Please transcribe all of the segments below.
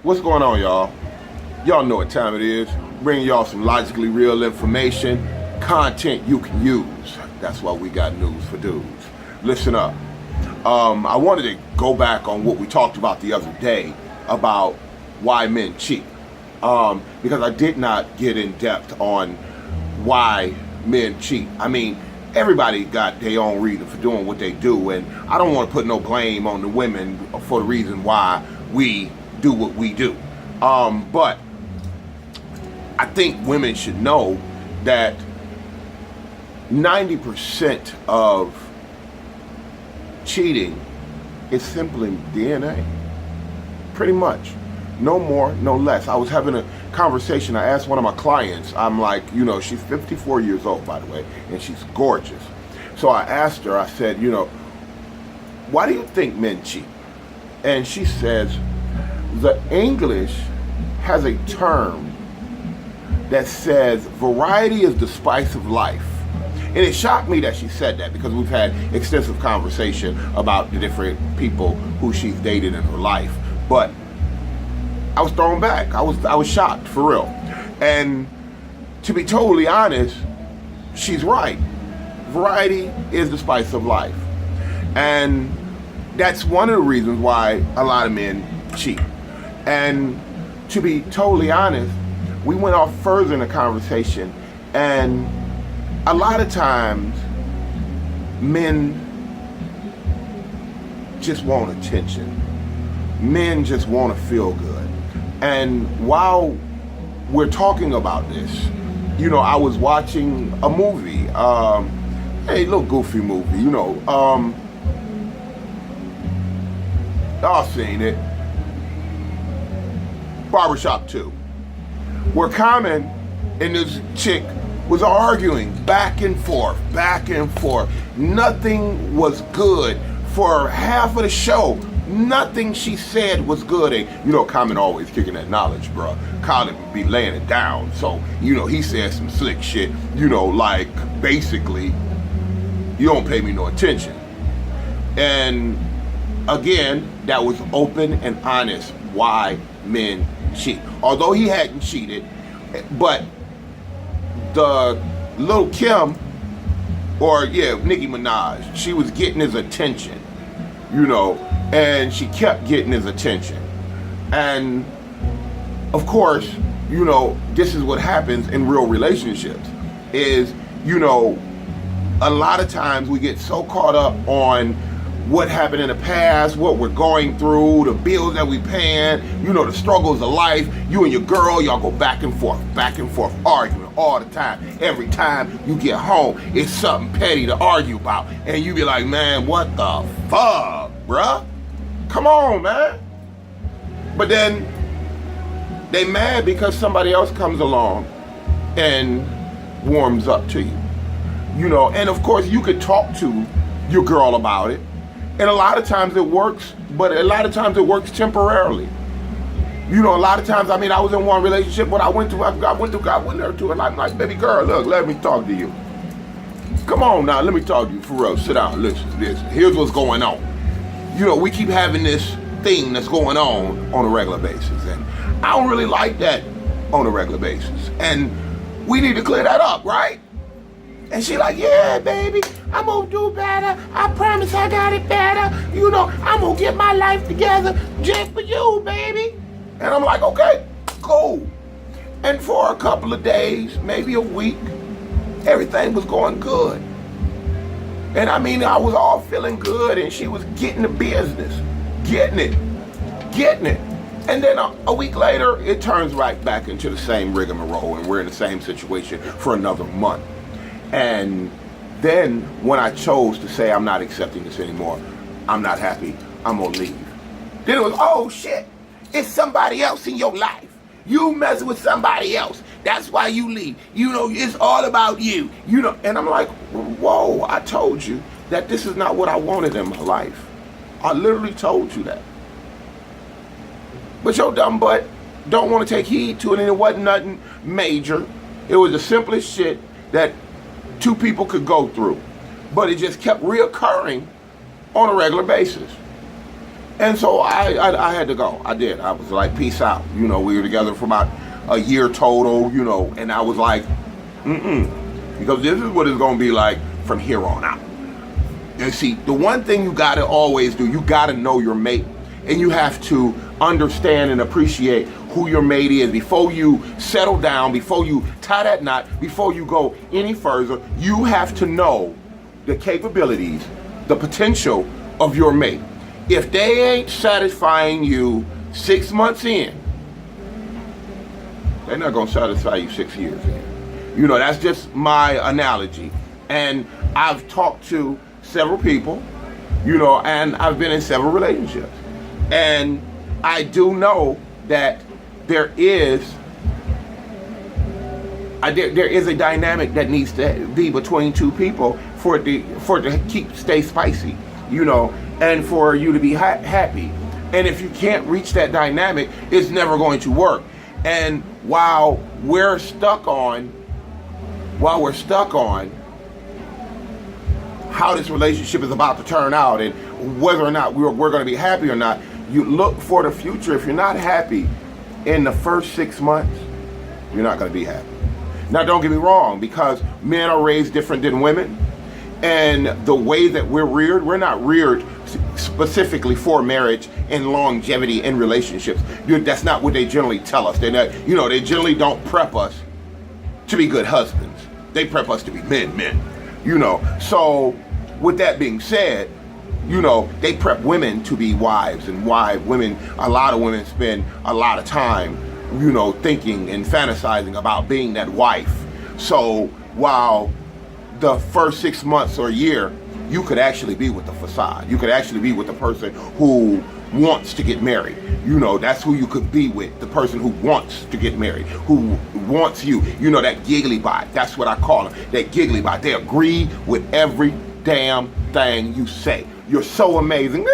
What's going on, y'all? Y'all know what time it is. Bringing y'all some logically real information, content you can use. That's why we got news for dudes. Listen up. I wanted to go back on what we talked about the other day about why men cheat. Because I did not get in depth on why men cheat. I mean, everybody got their own reason for doing what they do, and I don't want to put no blame on the women for the reason why we do what we do. But I think women should know that 90% of cheating is simply DNA. Pretty much. No more, no less. I was having a conversation. I asked one of my clients, I'm like, she's 54 years old, by the way, and she's gorgeous. So I asked her, I said, why do you think men cheat? And she says, the English has a term that says variety is the spice of life. And it shocked me that she said that, because we've had extensive conversation about the different people who she's dated in her life. But I was thrown back. I was shocked, for real. And to be totally honest, she's right. Variety is the spice of life. And that's one of the reasons why a lot of men cheat. And to be totally honest, we went off further in the conversation, and a lot of times men just want attention. Men just want to feel good. And while we're talking about this, I was watching a movie, a little goofy movie, y'all seen it, Barbershop 2, where Common and this chick was arguing back and forth. Nothing was good for half of the show. Nothing she said was good. And Common always kicking that knowledge, bro. Colin would be laying it down. So, he said some slick shit, like basically, you don't pay me no attention. And again, that was open and honest why men cheat. Although he hadn't cheated, but the little Kim, Nicki Minaj, she was getting his attention, and she kept getting his attention. And of course, this is what happens in real relationships is, a lot of times we get so caught up on what happened in the past, what we're going through, the bills that we paying, the struggles of life. You and your girl, y'all go back and forth, arguing all the time. Every time you get home, it's something petty to argue about. And you be like, man, what the fuck, bruh? Come on, man. But then they mad because somebody else comes along and warms up to you. And of course you could talk to your girl about it. And a lot of times it works, but a lot of times it works temporarily. A lot of times, I was in one relationship, but I went there to, and I'm like, baby girl, look, let me talk to you. Come on now, let me talk to you for real. Sit down, listen. Here's what's going on. We keep having this thing that's going on a regular basis, and I don't really like that on a regular basis. And we need to clear that up, right? And she like, yeah, baby, I'm gonna do better. I promise I got it better. I'm gonna get my life together just for you, baby. And I'm like, okay, cool. And for a couple of days, maybe a week, everything was going good. And I was all feeling good, and she was getting the business, getting it. And then a week later, it turns right back into the same rigmarole, and we're in the same situation for another month. And then when I chose to say, I'm not accepting this anymore, I'm not happy, I'm gonna leave, then it was, oh shit, it's somebody else in your life. You messing with somebody else. That's why you leave. It's all about you. And I'm like, whoa, I told you that this is not what I wanted in my life. I literally told you that. But your dumb butt don't want to take heed to it, and it wasn't nothing major. It was the simplest shit that two people could go through. But it just kept reoccurring on a regular basis. And so I had to go. I did. I was like, peace out. You know, we were together for about a year total, you know, and I was like, because this is what it's going to be like from here on out. And see, the one thing you got to always do, you got to know your mate, and you have to understand and appreciate who your mate is before you settle down, before you tie that knot, before you go any further. You have to know the capabilities, the potential of your mate. If they ain't satisfying you 6 months in, they're not going to satisfy you 6 years in. You know, that's just my analogy. And I've talked to several people, you know, and I've been in several relationships. And I do know that there is a dynamic that needs to be between two people for it to stay spicy, you know, and for you to be happy. And if you can't reach that dynamic, it's never going to work. And while we're stuck on how this relationship is about to turn out and whether or not we're going to be happy or not, you look for the future. If you're not happy in the first 6 months, you're not going to be happy. Now, don't get me wrong, because men are raised different than women, and the way that we're not reared specifically for marriage and longevity in relationships. That's not what they generally tell us. They generally don't prep us to be good husbands. They prep us to be men, you know. So with that being said, you know, they prep women to be wives, and a lot of women spend a lot of time, you know, thinking and fantasizing about being that wife. So while the first 6 months or a year, you could actually be with the facade. You could actually be with the person who wants to get married. You know, that's who you could be with, the person who wants to get married, who wants you. You know, that giggly bot. That's what I call them, that giggly bot. They agree with every damn thing you say. You're so amazing.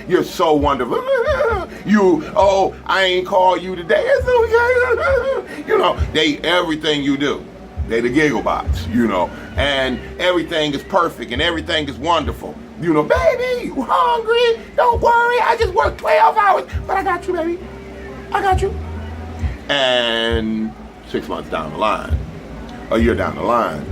You're so wonderful. I ain't called you today. It's okay. You know, everything you do. They the giggle bots, you know, and everything is perfect and everything is wonderful. You know, baby, you hungry? Don't worry, I just worked 12 hours, but I got you, baby. I got you. And 6 months down the line, a year down the line,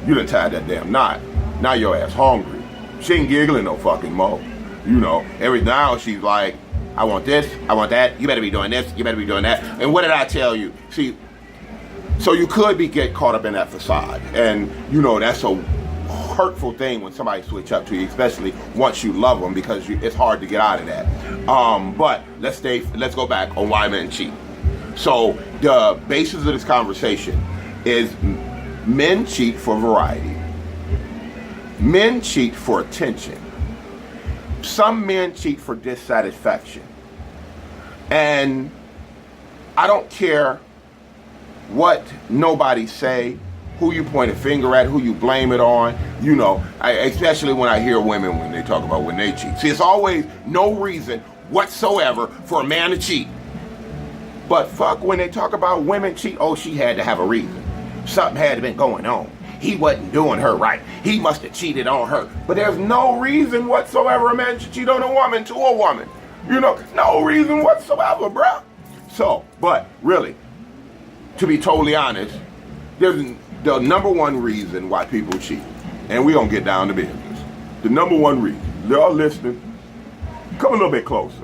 you done tied that damn knot. Now your ass hungry. She ain't giggling no fucking more. You know, every now she's like, I want this, I want that, you better be doing this, you better be doing that. And what did I tell you? See, so you could get caught up in that facade. And, you know, that's a hurtful thing when somebody switch up to you, especially once you love them, because it's hard to get out of that. But let's go back on why men cheat. So the basis of this conversation is men cheat for variety. Men cheat for attention. Some men cheat for dissatisfaction. And I don't care what nobody say, who you point a finger at, who you blame it on, you know, especially when I hear women when they talk about when they cheat. See, it's always no reason whatsoever for a man to cheat. But fuck, when they talk about women cheat, oh, she had to have a reason. Something had been going on. He wasn't doing her right. He must have cheated on her. But there's no reason whatsoever a man should cheat on a woman to a woman. You know, no reason whatsoever, bruh. So, but really, to be totally honest, there's the number one reason why people cheat. And we're going to get down to business. The number one reason, y'all listening, come a little bit closer.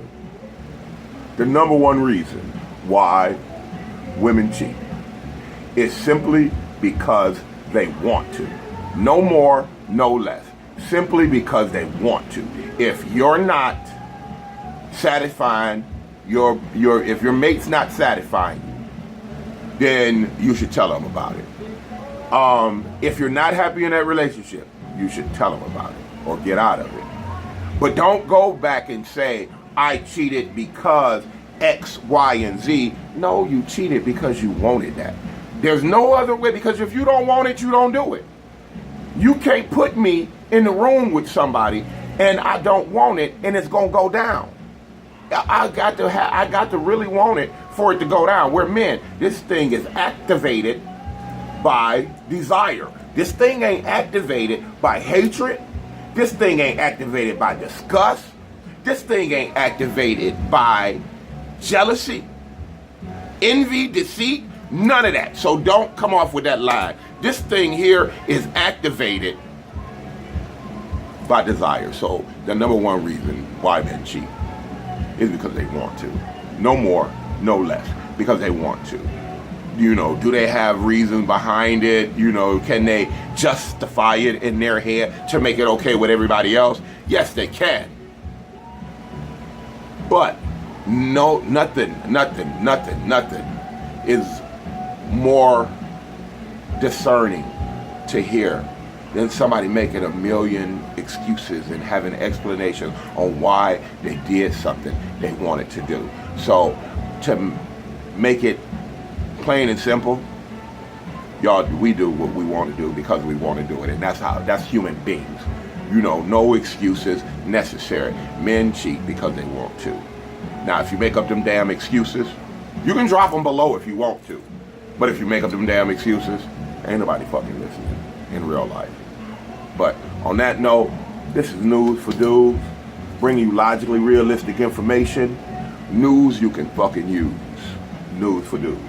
The number one reason why women cheat is simply because they want to. No more, no less. Simply because they want to. If you're not satisfying if your mate's not satisfying you, then you should tell them about it. If you're not happy in that relationship, you should tell them about it or get out of it. But don't go back and say, I cheated because X, Y, and Z. No, you cheated because you wanted that. There's no other way, because if you don't want it, you don't do it. You can't put me in the room with somebody and I don't want it and it's gonna go down. I got to really want it for it to go down. We're men. This thing is activated by desire. This thing ain't activated by hatred. This thing ain't activated by disgust. This thing ain't activated by jealousy, envy, deceit, none of that. So don't come off with that line. This thing here is activated by desire. So the number one reason why men cheat is because they want to. No more, no less. Because they want to. Do they have reasons behind it? Can they justify it in their head to make it okay with everybody else? Yes, they can. But no, nothing is more discerning to hear than somebody making a million excuses and having an explanation on why they did something they wanted to do. So to make it plain and simple, y'all, we do what we want to do because we want to do it, and that's human beings. No excuses necessary. Men cheat because they want to. Now, if you make up them damn excuses, you can drop them below if you want to. But if you make up them damn excuses, ain't nobody fucking listening in real life. But on that note, this is News for Dudes, bringing you logically realistic information. News you can fucking use. News for Dudes.